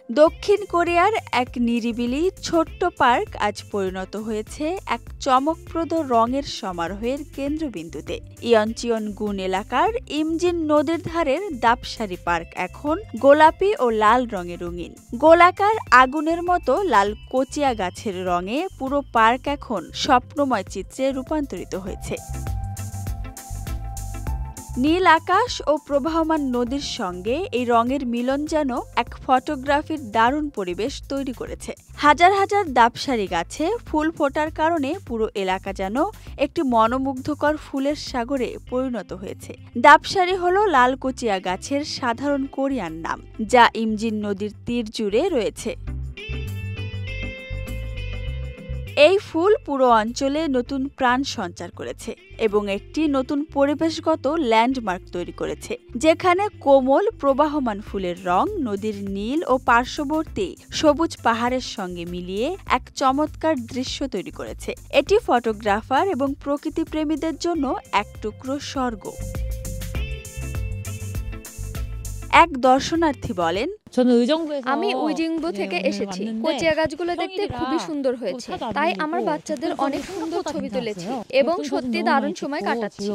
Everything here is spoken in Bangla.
দক্ষিণ কোরিয়ার এক নিরিবিলি ছোট্ট পার্ক আজ পরিণত হয়েছে এক চমকপ্রদ রঙের সমারোহের কেন্দ্রবিন্দুতে। ইয়নচিয়নগুন এলাকার ইমজিন নদীর ধারের দাপসারি পার্ক এখন গোলাপি ও লাল রঙে রঙিন। গোলাকার আগুনের মতো লাল কচিয়া গাছের রঙে পুরো পার্ক এখন স্বপ্নময় চিত্রে রূপান্তরিত হয়েছে। নীল আকাশ ও প্রবাহমান নদীর সঙ্গে এই রঙের মিলন যেন এক ফটোগ্রাফির দারুণ পরিবেশ তৈরি করেছে। হাজার হাজার দাপসারি গাছে ফুল ফোটার কারণে পুরো এলাকা যেন একটি মনোমুগ্ধকর ফুলের সাগরে পরিণত হয়েছে। দাপসারি হলো লালকচিয়া গাছের সাধারণ কোরিয়ান নাম, যা ইমজিন নদীর তীর জুড়ে রয়েছে। এই ফুল পুরো অঞ্চলে নতুন প্রাণ সঞ্চার করেছে এবং একটি নতুন পরিবেশগত ল্যান্ডমার্ক তৈরি করেছে, যেখানে কোমল প্রবাহমান ফুলের রং নদীর নীল ও পার্শ্ববর্তী সবুজ পাহাড়ের সঙ্গে মিলিয়ে এক চমৎকার দৃশ্য তৈরি করেছে। এটি ফটোগ্রাফার এবং প্রকৃতিপ্রেমীদের জন্য এক টুকরো স্বর্গ। এক দর্শনার্থী বলেন, আমি উইজিংবু থেকে এসেছি। কচিয়া গাছগুলো দেখতে খুবই সুন্দর হয়েছে, তাই আমার বাচ্চাদের অনেক সুন্দর ছবি তুলেছি এবং সত্যি দারুণ সময় কাটাচ্ছি।